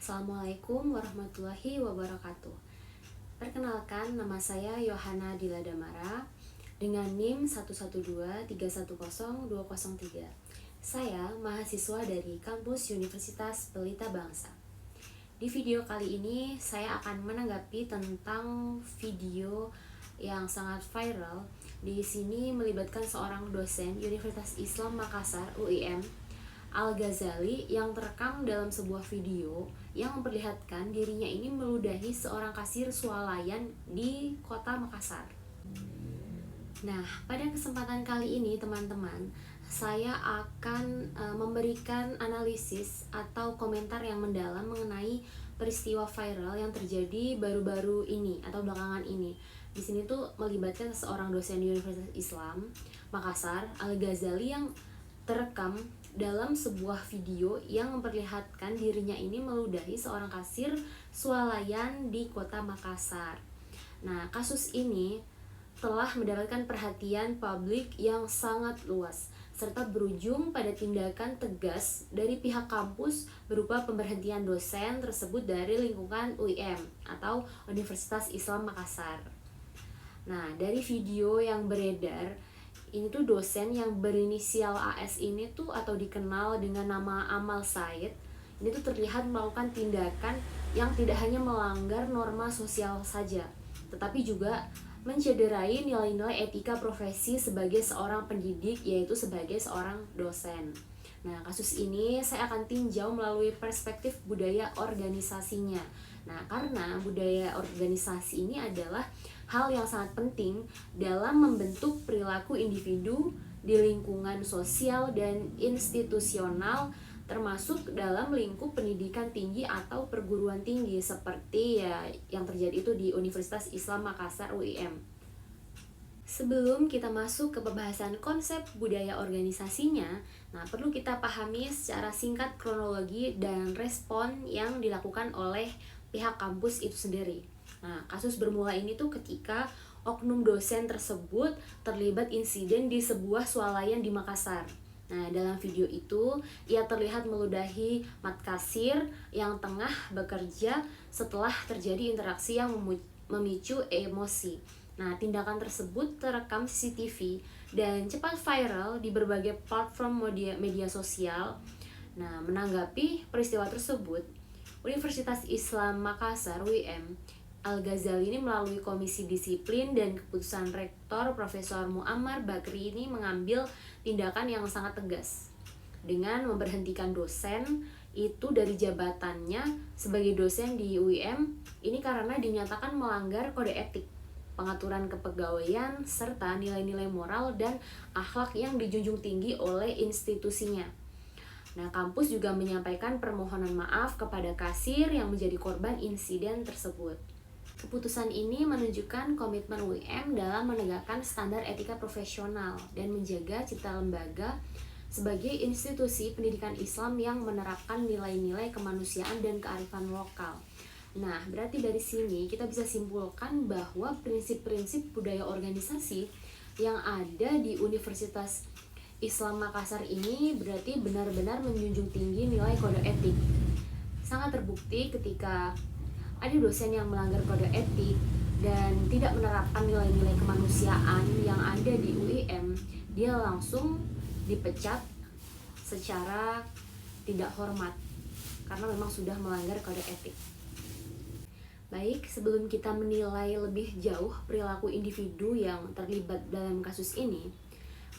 Assalamualaikum warahmatullahi wabarakatuh. Perkenalkan, nama saya Yohana Diladamara dengan NIM 112310203. Saya mahasiswa dari kampus Universitas Pelita Bangsa. Di video kali ini saya akan menanggapi tentang video yang sangat viral. Di sini melibatkan seorang dosen Universitas Islam Makassar (UIM), Al-Ghazali, yang terekam dalam sebuah video yang memperlihatkan dirinya ini meludahi seorang kasir swalayan di kota Makassar. Nah, pada kesempatan kali ini teman-teman, saya akan memberikan analisis atau komentar yang mendalam mengenai peristiwa viral yang terjadi baru-baru ini atau belakangan ini. Di sini tuh melibatkan seorang dosen di Universitas Islam Makassar, Al-Ghazali, yang terekam dalam sebuah video yang memperlihatkan dirinya ini meludahi seorang kasir swalayan di kota Makassar. Nah, kasus ini telah mendapatkan perhatian publik yang sangat luas serta berujung pada tindakan tegas dari pihak kampus berupa pemberhentian dosen tersebut dari lingkungan UIM atau Universitas Islam Makassar. Nah, dari video yang beredar, ini tuh dosen yang berinisial AS ini tuh atau dikenal dengan nama Amal Said, ini tuh terlihat melakukan tindakan yang tidak hanya melanggar norma sosial saja, tetapi juga mencederai nilai-nilai etika profesi sebagai seorang pendidik, yaitu sebagai seorang dosen. Nah, kasus ini saya akan tinjau melalui perspektif budaya organisasinya. Nah, karena budaya organisasi ini adalah hal yang sangat penting dalam membentuk perilaku individu di lingkungan sosial dan institusional, termasuk dalam lingkup pendidikan tinggi atau perguruan tinggi seperti ya yang terjadi itu di Universitas Islam Makassar (UIM). Sebelum kita masuk ke pembahasan konsep budaya organisasinya, perlu kita pahami secara singkat kronologi dan respon yang dilakukan oleh pihak kampus itu sendiri. Nah, kasus bermula ini tuh ketika oknum dosen tersebut terlibat insiden di sebuah swalayan di Makassar. Nah, dalam video itu ia terlihat meludahi matkasir yang tengah bekerja setelah terjadi interaksi yang memicu emosi. Nah, tindakan tersebut terekam CCTV dan cepat viral di berbagai platform media sosial. Nah, menanggapi peristiwa tersebut, Universitas Islam Makassar (UIM), Al-Ghazali ini melalui Komisi Disiplin dan Keputusan Rektor Profesor Muammar Bakri ini mengambil tindakan yang sangat tegas dengan memberhentikan dosen itu dari jabatannya sebagai dosen di UIM ini karena dinyatakan melanggar kode etik, pengaturan kepegawaian, serta nilai-nilai moral dan akhlak yang dijunjung tinggi oleh institusinya. Nah, kampus juga menyampaikan permohonan maaf kepada kasir yang menjadi korban insiden tersebut. Keputusan ini menunjukkan komitmen UIM dalam menegakkan standar etika profesional dan menjaga citra lembaga sebagai institusi pendidikan Islam yang menerapkan nilai-nilai kemanusiaan dan kearifan lokal. Nah, berarti dari sini kita bisa simpulkan bahwa prinsip-prinsip budaya organisasi yang ada di Universitas Islam Makassar ini berarti benar-benar menjunjung tinggi nilai kode etik. Sangat terbukti ketika ada dosen yang melanggar kode etik dan tidak menerapkan nilai-nilai kemanusiaan yang ada di UIM, dia langsung dipecat secara tidak hormat karena memang sudah melanggar kode etik. Baik, sebelum kita menilai lebih jauh perilaku individu yang terlibat dalam kasus ini,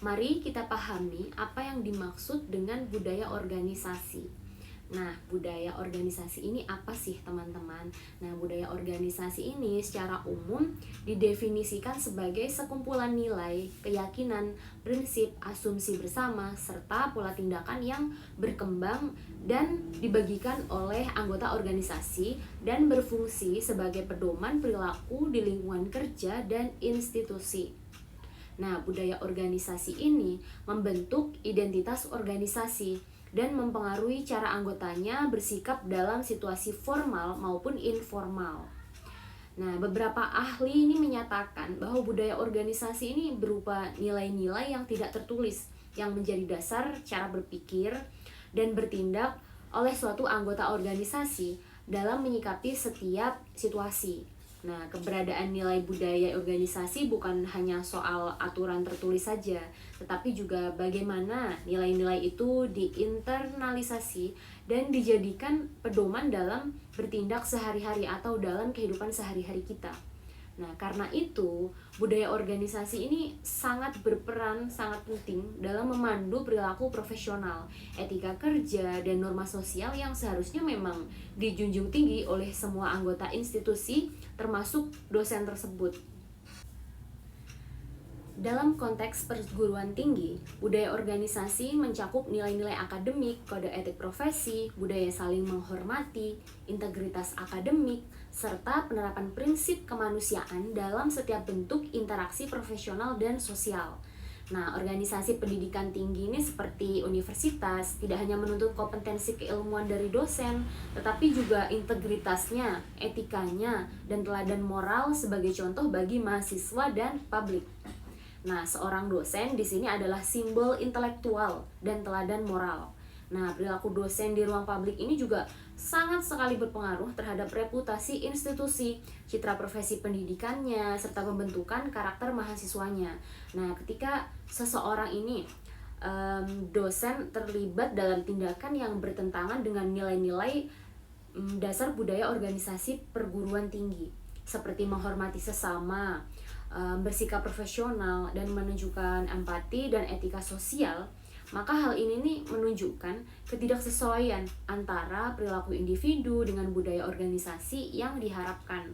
mari kita pahami apa yang dimaksud dengan budaya organisasi. Nah, budaya organisasi ini apa sih teman-teman? Nah, budaya organisasi ini secara umum didefinisikan sebagai sekumpulan nilai, keyakinan, prinsip, asumsi bersama, serta pola tindakan yang berkembang dan dibagikan oleh anggota organisasi dan berfungsi sebagai pedoman perilaku di lingkungan kerja dan institusi. Nah, budaya organisasi ini membentuk identitas organisasi dan mempengaruhi cara anggotanya bersikap dalam situasi formal maupun informal. Nah, beberapa ahli ini menyatakan bahwa budaya organisasi ini berupa nilai-nilai yang tidak tertulis yang menjadi dasar cara berpikir dan bertindak oleh suatu anggota organisasi dalam menyikapi setiap situasi. Nah, keberadaan nilai budaya organisasi bukan hanya soal aturan tertulis saja, tetapi juga bagaimana nilai-nilai itu diinternalisasi dan dijadikan pedoman dalam bertindak sehari-hari atau dalam kehidupan sehari-hari kita. Nah, karena itu, budaya organisasi ini sangat berperan, sangat penting dalam memandu perilaku profesional, etika kerja, dan norma sosial yang seharusnya memang dijunjung tinggi oleh semua anggota institusi, termasuk dosen tersebut. Dalam konteks perguruan tinggi, budaya organisasi mencakup nilai-nilai akademik, kode etik profesi, budaya saling menghormati, integritas akademik, serta penerapan prinsip kemanusiaan dalam setiap bentuk interaksi profesional dan sosial. Nah, organisasi pendidikan tinggi ini seperti universitas tidak hanya menuntut kompetensi keilmuan dari dosen, tetapi juga integritasnya, etikanya, dan teladan moral sebagai contoh bagi mahasiswa dan publik. Nah, seorang dosen di sini adalah simbol intelektual dan teladan moral. Nah, perilaku dosen di ruang publik ini juga sangat sekali berpengaruh terhadap reputasi institusi, citra profesi pendidikannya, serta pembentukan karakter mahasiswanya. Nah, ketika seseorang ini dosen terlibat dalam tindakan yang bertentangan dengan nilai-nilai dasar budaya organisasi perguruan tinggi, seperti menghormati sesama, bersikap profesional, dan menunjukkan empati dan etika sosial, maka hal ini nih menunjukkan ketidaksesuaian antara perilaku individu dengan budaya organisasi yang diharapkan.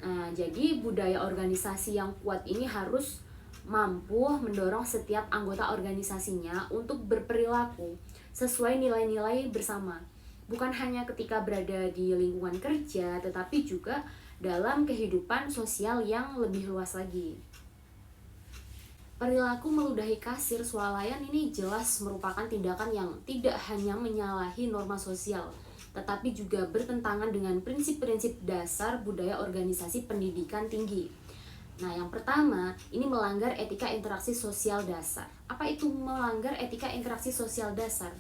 Nah, jadi budaya organisasi yang kuat ini harus mampu mendorong setiap anggota organisasinya untuk berperilaku sesuai nilai-nilai bersama, bukan hanya ketika berada di lingkungan kerja, tetapi juga dalam kehidupan sosial yang lebih luas lagi. Perilaku meludahi kasir swalayan ini jelas merupakan tindakan yang tidak hanya menyalahi norma sosial, tetapi juga bertentangan dengan prinsip-prinsip dasar budaya organisasi pendidikan tinggi. Nah, yang pertama, ini melanggar etika interaksi sosial dasar. Apa itu melanggar etika interaksi sosial dasar?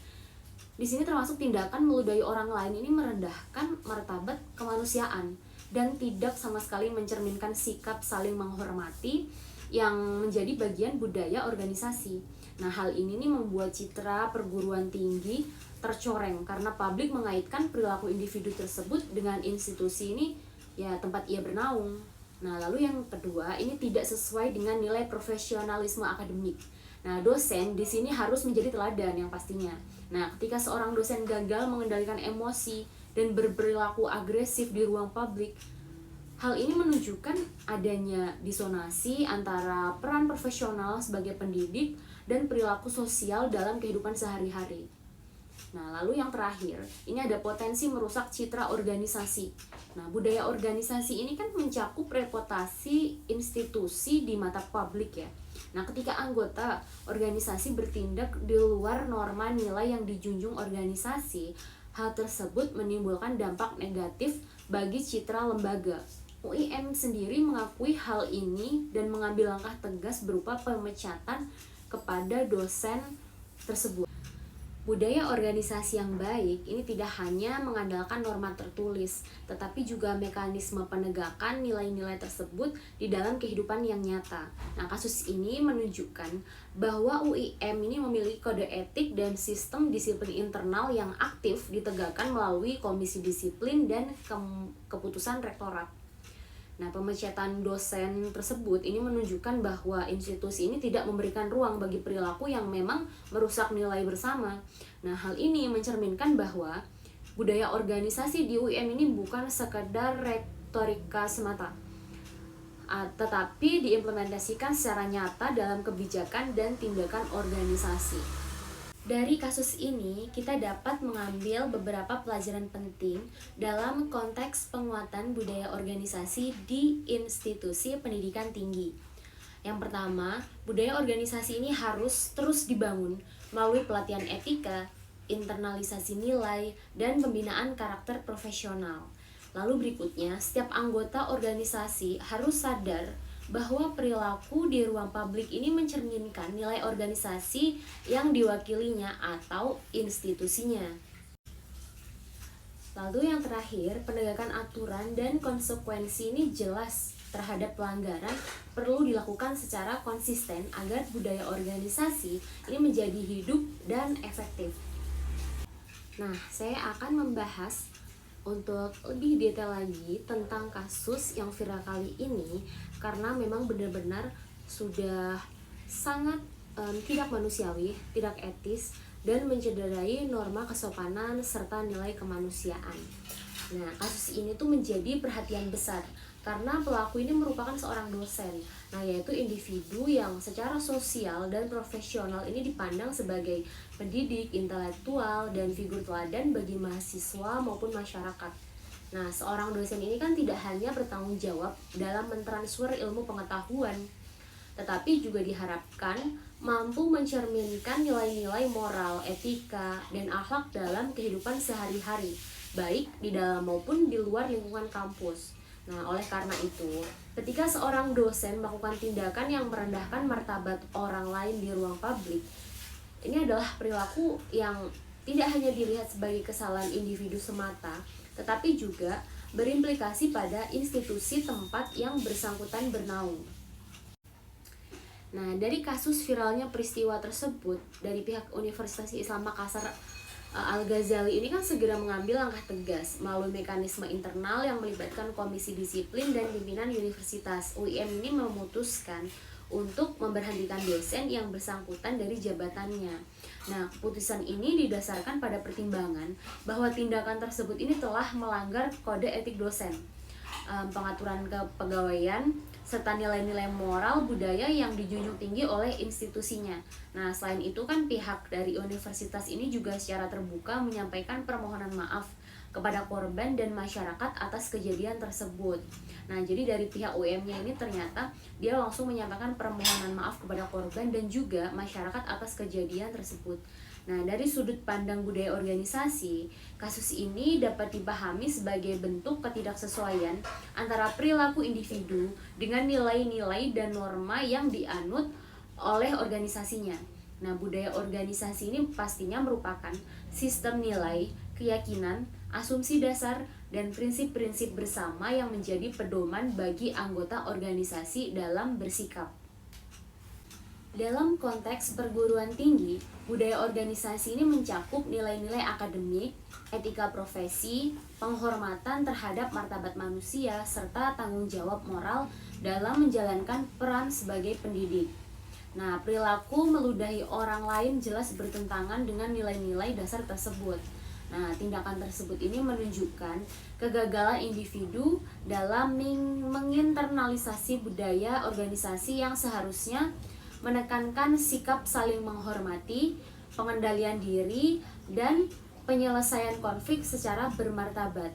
Di sini termasuk tindakan meludahi orang lain ini merendahkan martabat kemanusiaan dan tidak sama sekali mencerminkan sikap saling menghormati yang menjadi bagian budaya organisasi. Nah, hal ini nih membuat citra perguruan tinggi tercoreng karena publik mengaitkan perilaku individu tersebut dengan institusi ini ya tempat ia bernaung. Nah, lalu yang kedua, ini tidak sesuai dengan nilai profesionalisme akademik. Nah, dosen di sini harus menjadi teladan yang pastinya. Nah, ketika seorang dosen gagal mengendalikan emosi dan berperilaku agresif di ruang publik, hal ini menunjukkan adanya disonansi antara peran profesional sebagai pendidik dan perilaku sosial dalam kehidupan sehari-hari. Nah, lalu yang terakhir, ini ada potensi merusak citra organisasi. Nah, budaya organisasi ini kan mencakup reputasi institusi di mata publik ya. Nah, ketika anggota organisasi bertindak di luar norma nilai yang dijunjung organisasi, hal tersebut menimbulkan dampak negatif bagi citra lembaga. UIM sendiri mengakui hal ini dan mengambil langkah tegas berupa pemecatan kepada dosen tersebut. Budaya organisasi yang baik ini tidak hanya mengandalkan norma tertulis, tetapi juga mekanisme penegakan nilai-nilai tersebut di dalam kehidupan yang nyata. Nah, kasus ini menunjukkan bahwa UIM ini memiliki kode etik dan sistem disiplin internal yang aktif ditegakkan melalui komisi disiplin dan keputusan rektorat. Nah, pemecatan dosen tersebut ini menunjukkan bahwa institusi ini tidak memberikan ruang bagi perilaku yang memang merusak nilai bersama. Nah, hal ini mencerminkan bahwa budaya organisasi di UIM ini bukan sekedar retorika semata, tetapi diimplementasikan secara nyata dalam kebijakan dan tindakan organisasi. Dari kasus ini, kita dapat mengambil beberapa pelajaran penting dalam konteks penguatan budaya organisasi di institusi pendidikan tinggi. Yang pertama, budaya organisasi ini harus terus dibangun melalui pelatihan etika, internalisasi nilai, dan pembinaan karakter profesional. Lalu berikutnya, setiap anggota organisasi harus sadar bahwa perilaku di ruang publik ini mencerminkan nilai organisasi yang diwakilinya atau institusinya. Lalu yang terakhir, penegakan aturan dan konsekuensi ini jelas terhadap pelanggaran perlu dilakukan secara konsisten agar budaya organisasi ini menjadi hidup dan efektif. Nah, saya akan membahas untuk lebih detail lagi tentang kasus yang viral kali ini karena memang benar-benar sudah sangat tidak manusiawi, tidak etis, dan mencederai norma kesopanan serta nilai kemanusiaan. Nah, kasus ini tuh menjadi perhatian besar karena pelaku ini merupakan seorang dosen. Nah, yaitu individu yang secara sosial dan profesional ini dipandang sebagai pendidik, intelektual, dan figur teladan bagi mahasiswa maupun masyarakat. Nah, seorang dosen ini kan tidak hanya bertanggung jawab dalam mentransfer ilmu pengetahuan, tetapi juga diharapkan mampu mencerminkan nilai-nilai moral, etika, dan akhlak dalam kehidupan sehari-hari, baik di dalam maupun di luar lingkungan kampus. Nah, oleh karena itu, ketika seorang dosen melakukan tindakan yang merendahkan martabat orang lain di ruang publik, ini adalah perilaku yang tidak hanya dilihat sebagai kesalahan individu semata, tetapi juga berimplikasi pada institusi tempat yang bersangkutan bernaung. Nah, dari kasus viralnya peristiwa tersebut, dari pihak Universitas Islam Makassar Al-Ghazali ini kan segera mengambil langkah tegas melalui mekanisme internal yang melibatkan Komisi Disiplin dan pimpinan Universitas. UIM ini memutuskan untuk memberhentikan dosen yang bersangkutan dari jabatannya. Nah, keputusan ini didasarkan pada pertimbangan bahwa tindakan tersebut ini telah melanggar kode etik dosen, pengaturan kepegawaian, serta nilai-nilai moral budaya yang dijunjung tinggi oleh institusinya. Nah, selain itu kan pihak dari universitas ini juga secara terbuka menyampaikan permohonan maaf kepada korban dan masyarakat atas kejadian tersebut. Nah, jadi dari pihak UM-nya ini ternyata dia langsung menyampaikan permohonan maaf kepada korban dan juga masyarakat atas kejadian tersebut. Nah, dari sudut pandang budaya organisasi, kasus ini dapat dipahami sebagai bentuk ketidaksesuaian antara perilaku individu dengan nilai-nilai dan norma yang dianut oleh organisasinya. Nah, budaya organisasi ini pastinya merupakan sistem nilai, keyakinan, asumsi dasar, dan prinsip-prinsip bersama yang menjadi pedoman bagi anggota organisasi dalam bersikap. Dalam konteks perguruan tinggi, budaya organisasi ini mencakup nilai-nilai akademik, etika profesi, penghormatan terhadap martabat manusia, serta tanggung jawab moral dalam menjalankan peran sebagai pendidik. Nah, perilaku meludahi orang lain jelas bertentangan dengan nilai-nilai dasar tersebut. Nah, tindakan tersebut ini menunjukkan kegagalan individu dalam menginternalisasi budaya organisasi yang seharusnya menekankan sikap saling menghormati, pengendalian diri, dan penyelesaian konflik secara bermartabat.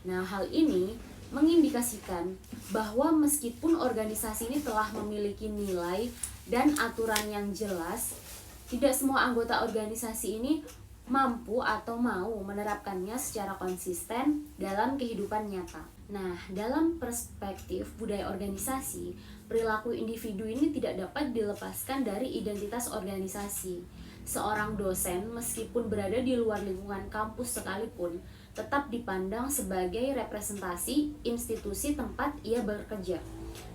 Nah, hal ini mengindikasikan bahwa meskipun organisasi ini telah memiliki nilai dan aturan yang jelas, tidak semua anggota organisasi ini mampu atau mau menerapkannya secara konsisten dalam kehidupan nyata. Nah, dalam perspektif budaya organisasi, perilaku individu ini tidak dapat dilepaskan dari identitas organisasi. Seorang dosen meskipun berada di luar lingkungan kampus sekalipun, tetap dipandang sebagai representasi institusi tempat ia bekerja.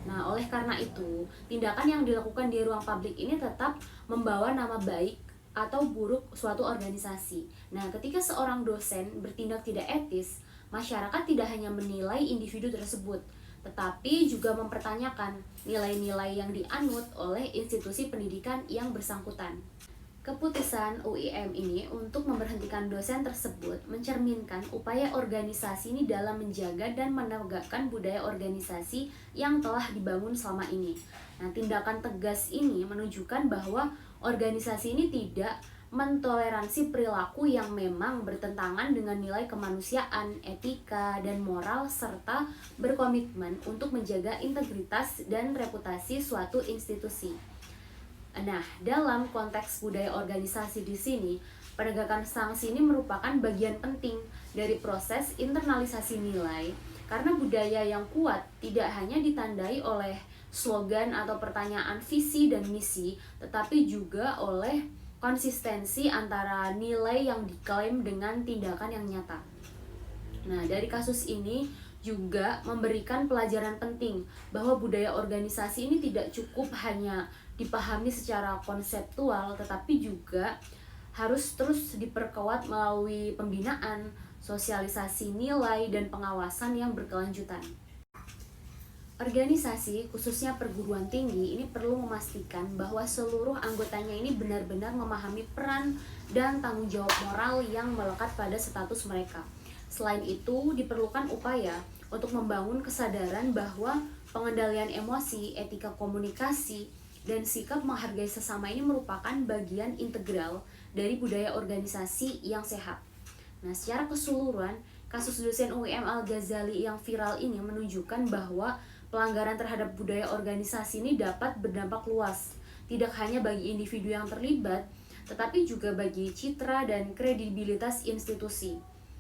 Nah, oleh karena itu, tindakan yang dilakukan di ruang publik ini tetap membawa nama baik atau buruk suatu organisasi. Nah, ketika seorang dosen bertindak tidak etis, masyarakat tidak hanya menilai individu tersebut, tetapi juga mempertanyakan nilai-nilai yang dianut oleh institusi pendidikan yang bersangkutan. Keputusan UIM ini untuk memberhentikan dosen tersebut mencerminkan upaya organisasi ini dalam menjaga dan menegakkan budaya organisasi yang telah dibangun selama ini. Nah, tindakan tegas ini menunjukkan bahwa organisasi ini tidak mentoleransi perilaku yang memang bertentangan dengan nilai kemanusiaan, etika, dan moral, serta berkomitmen untuk menjaga integritas dan reputasi suatu institusi. Nah, dalam konteks budaya organisasi di sini, penegakan sanksi ini merupakan bagian penting dari proses internalisasi nilai, karena budaya yang kuat tidak hanya ditandai oleh slogan atau pertanyaan visi dan misi, tetapi juga oleh konsistensi antara nilai yang diklaim dengan tindakan yang nyata. Nah, dari kasus ini juga memberikan pelajaran penting bahwa budaya organisasi ini tidak cukup hanya dipahami secara konseptual, tetapi juga harus terus diperkuat melalui pembinaan, sosialisasi nilai, dan pengawasan yang berkelanjutan. Organisasi, khususnya perguruan tinggi, ini perlu memastikan bahwa seluruh anggotanya ini benar-benar memahami peran dan tanggung jawab moral yang melekat pada status mereka. Selain itu, diperlukan upaya untuk membangun kesadaran bahwa pengendalian emosi, etika komunikasi, dan sikap menghargai sesama ini merupakan bagian integral dari budaya organisasi yang sehat. Nah, secara keseluruhan, kasus dosen UIM Al-Ghazali yang viral ini menunjukkan bahwa pelanggaran terhadap budaya organisasi ini dapat berdampak luas, tidak hanya bagi individu yang terlibat, tetapi juga bagi citra dan kredibilitas institusi.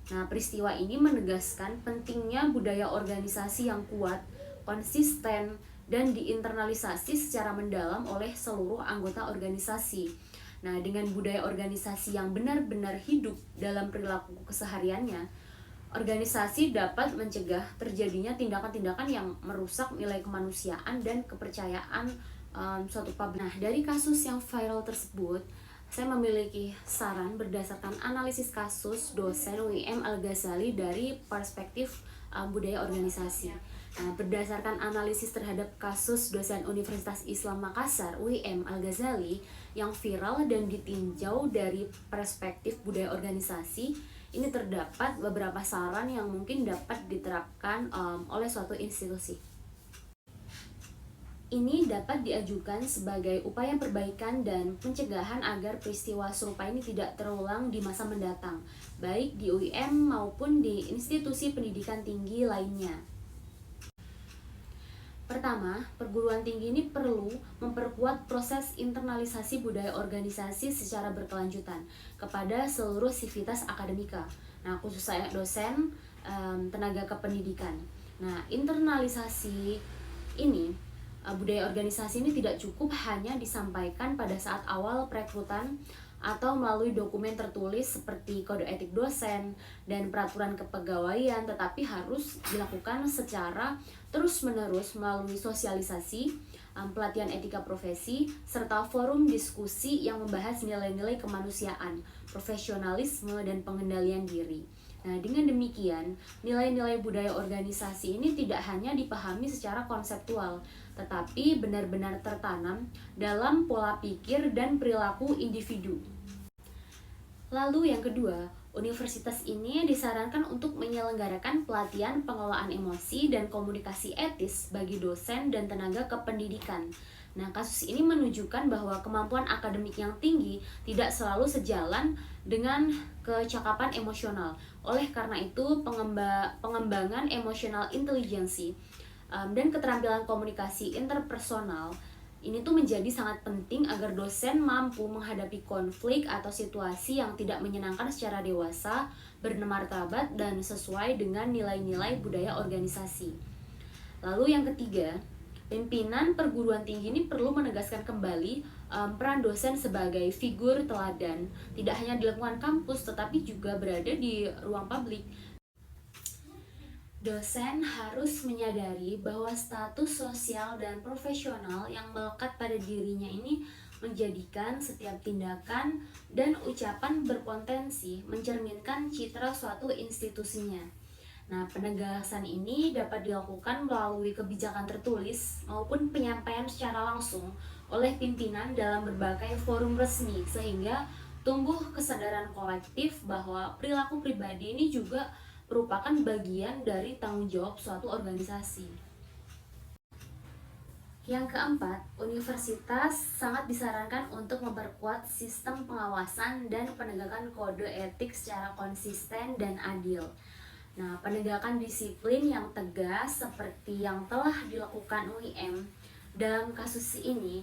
Nah, peristiwa ini menegaskan pentingnya budaya organisasi yang kuat, konsisten, dan diinternalisasi secara mendalam oleh seluruh anggota organisasi. Nah, dengan budaya organisasi yang benar-benar hidup dalam perilaku kesehariannya, organisasi dapat mencegah terjadinya tindakan-tindakan yang merusak nilai kemanusiaan dan kepercayaan suatu publik. Nah, dari kasus yang viral tersebut, saya memiliki saran berdasarkan analisis kasus dosen UIM Al-Ghazali dari perspektif budaya organisasi. Nah, berdasarkan analisis terhadap kasus dosen Universitas Islam Makassar UIM Al-Ghazali yang viral dan ditinjau dari perspektif budaya organisasi, ini terdapat beberapa saran yang mungkin dapat diterapkan oleh suatu institusi. Ini dapat diajukan sebagai upaya perbaikan dan pencegahan agar peristiwa serupa ini tidak terulang di masa mendatang, baik di UIM maupun di institusi pendidikan tinggi lainnya. Pertama, perguruan tinggi ini perlu memperkuat proses internalisasi budaya organisasi secara berkelanjutan kepada seluruh sivitas akademika. Nah, khususnya dosen, tenaga kependidikan. Nah, internalisasi ini, budaya organisasi ini tidak cukup hanya disampaikan pada saat awal perekrutan atau melalui dokumen tertulis seperti kode etik dosen dan peraturan kepegawaian, tetapi harus dilakukan secara terus-menerus melalui sosialisasi, pelatihan etika profesi, serta forum diskusi yang membahas nilai-nilai kemanusiaan, profesionalisme, dan pengendalian diri. Nah, dengan demikian, nilai-nilai budaya organisasi ini tidak hanya dipahami secara konseptual, tetapi benar-benar tertanam dalam pola pikir dan perilaku individu. Lalu yang kedua, universitas ini disarankan untuk menyelenggarakan pelatihan pengelolaan emosi dan komunikasi etis bagi dosen dan tenaga kependidikan. Nah, kasus ini menunjukkan bahwa kemampuan akademik yang tinggi tidak selalu sejalan dengan kecakapan emosional. Oleh karena itu, pengembangan emotional intelligence dan keterampilan komunikasi interpersonal ini tuh menjadi sangat penting agar dosen mampu menghadapi konflik atau situasi yang tidak menyenangkan secara dewasa, bermartabat, dan sesuai dengan nilai-nilai budaya organisasi. Lalu yang ketiga, pimpinan perguruan tinggi ini perlu menegaskan kembali peran dosen sebagai figur teladan, tidak hanya di lingkungan kampus tetapi juga berada di ruang publik. Dosen harus menyadari bahwa status sosial dan profesional yang melekat pada dirinya ini menjadikan setiap tindakan dan ucapan berpotensi mencerminkan citra suatu institusinya. Nah, penegasan ini dapat dilakukan melalui kebijakan tertulis maupun penyampaian secara langsung oleh pimpinan dalam berbagai forum resmi, sehingga tumbuh kesadaran kolektif bahwa perilaku pribadi ini juga merupakan bagian dari tanggung jawab suatu organisasi. Yang keempat, universitas sangat disarankan untuk memperkuat sistem pengawasan dan penegakan kode etik secara konsisten dan adil. Nah, penegakan disiplin yang tegas seperti yang telah dilakukan UIM dalam kasus ini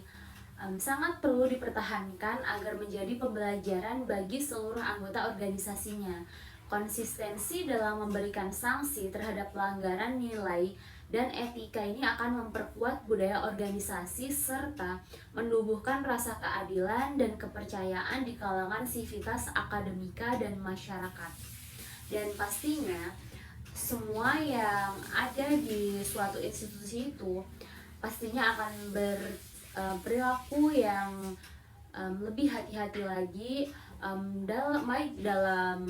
sangat perlu dipertahankan agar menjadi pembelajaran bagi seluruh anggota organisasinya. Konsistensi dalam memberikan sanksi terhadap pelanggaran nilai dan etika ini akan memperkuat budaya organisasi serta menumbuhkan rasa keadilan dan kepercayaan di kalangan sivitas akademika dan masyarakat. Dan pastinya semua yang ada di suatu institusi itu pastinya akan berperilaku yang lebih hati-hati lagi, baik dalam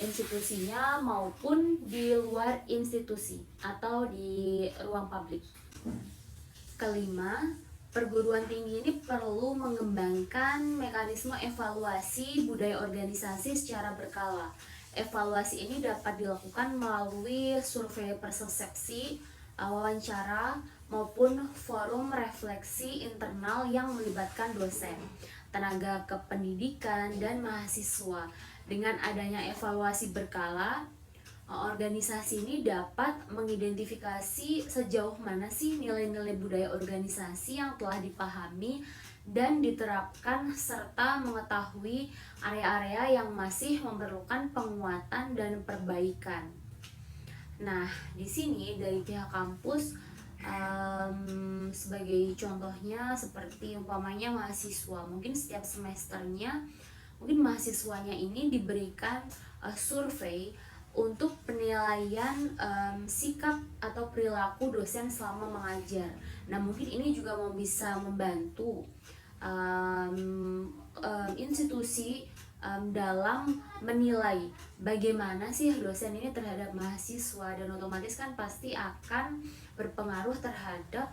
institusinya maupun di luar institusi atau di ruang publik. Kelima, perguruan tinggi ini perlu mengembangkan mekanisme evaluasi budaya organisasi secara berkala. Evaluasi ini dapat dilakukan melalui survei persepsi, wawancara, maupun forum refleksi internal yang melibatkan dosen, tenaga kependidikan, dan mahasiswa. Dengan adanya evaluasi berkala, organisasi ini dapat mengidentifikasi sejauh mana sih nilai-nilai budaya organisasi yang telah dipahami dan diterapkan, serta mengetahui area-area yang masih memerlukan penguatan dan perbaikan. Nah, di sini dari pihak kampus, sebagai contohnya seperti umpamanya mahasiswa, mungkin setiap semesternya mungkin mahasiswanya ini diberikan survei untuk penilaian sikap atau perilaku dosen selama mengajar. Nah, mungkin ini juga bisa membantu institusi dalam menilai bagaimana sih dosen ini terhadap mahasiswa, dan otomatis kan pasti akan berpengaruh terhadap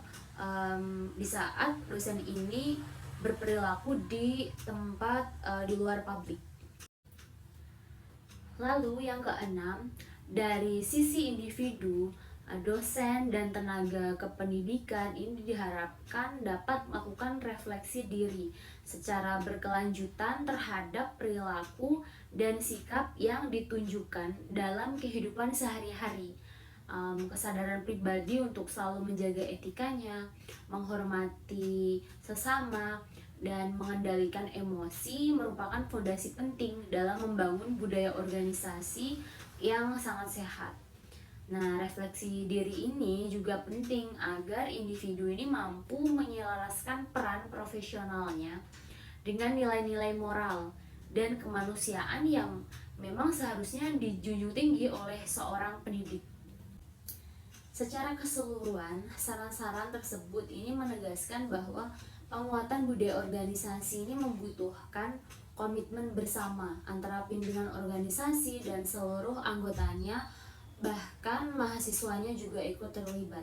di saat dosen ini berperilaku di tempat di luar publik. Lalu yang keenam, dari sisi individu, dosen dan tenaga kependidikan ini diharapkan dapat melakukan refleksi diri secara berkelanjutan terhadap perilaku dan sikap yang ditunjukkan dalam kehidupan sehari-hari. Kesadaran pribadi untuk selalu menjaga etikanya, menghormati sesama, dan mengendalikan emosi merupakan fondasi penting dalam membangun budaya organisasi yang sangat sehat. Nah, refleksi diri ini juga penting agar individu ini mampu menyelaraskan peran profesionalnya dengan nilai-nilai moral dan kemanusiaan yang memang seharusnya dijunjung tinggi oleh seorang pendidik. Secara keseluruhan, saran-saran tersebut ini menegaskan bahwa penguatan budaya organisasi ini membutuhkan komitmen bersama antara pimpinan organisasi dan seluruh anggotanya, bahkan mahasiswanya juga ikut terlibat.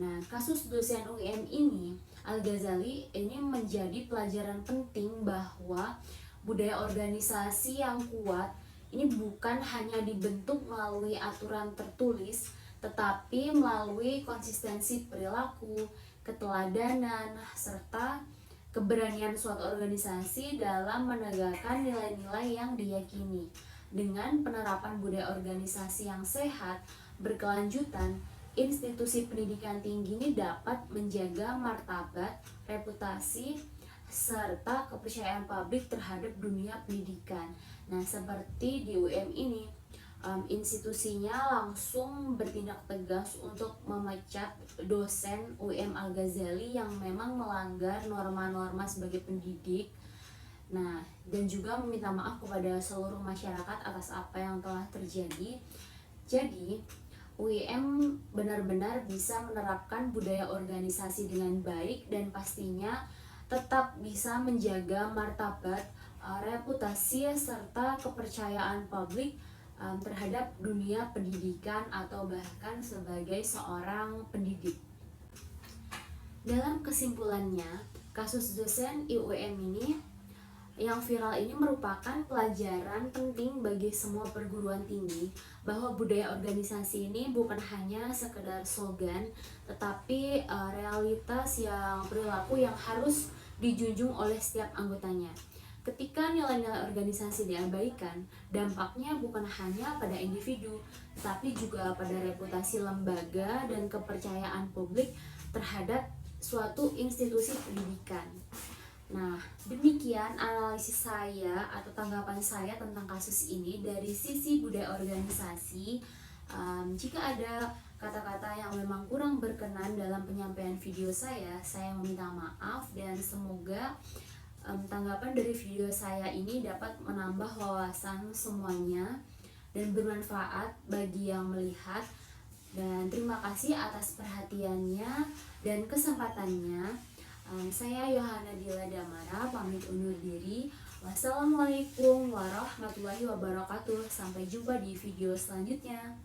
Nah, kasus dosen UIM ini, Al-Ghazali, ini menjadi pelajaran penting bahwa budaya organisasi yang kuat ini bukan hanya dibentuk melalui aturan tertulis, tetapi melalui konsistensi perilaku, keteladanan, serta keberanian suatu organisasi dalam menegakkan nilai-nilai yang diyakini. Dengan penerapan budaya organisasi yang sehat, berkelanjutan, institusi pendidikan tinggi ini dapat menjaga martabat, reputasi, serta kepercayaan publik terhadap dunia pendidikan. Nah, seperti di UM ini, institusinya langsung bertindak tegas untuk memecat dosen UM Al-Ghazali yang memang melanggar norma-norma sebagai pendidik. Nah, dan juga meminta maaf kepada seluruh masyarakat atas apa yang telah terjadi. Jadi, UIM benar-benar bisa menerapkan budaya organisasi dengan baik dan pastinya tetap bisa menjaga martabat, reputasi, serta kepercayaan publik terhadap dunia pendidikan atau bahkan sebagai seorang pendidik. Dalam kesimpulannya, kasus dosen IUM ini yang viral ini merupakan pelajaran penting bagi semua perguruan tinggi bahwa budaya organisasi ini bukan hanya sekedar slogan, tetapi realitas yang perilaku yang harus dijunjung oleh setiap anggotanya. Ketika nilai-nilai organisasi diabaikan, dampaknya bukan hanya pada individu, tetapi juga pada reputasi lembaga dan kepercayaan publik terhadap suatu institusi pendidikan. Nah, demikian analisis saya atau tanggapan saya tentang kasus ini dari sisi budaya organisasi. Jika ada kata-kata yang memang kurang berkenan dalam penyampaian video saya meminta maaf, dan semoga tanggapan dari video saya ini dapat menambah wawasan semuanya dan bermanfaat bagi yang melihat. Dan terima kasih atas perhatiannya dan kesempatannya. Saya Yohana Dila Damara pamit undur diri. Wassalamualaikum warahmatullahi wabarakatuh. Sampai jumpa di video selanjutnya.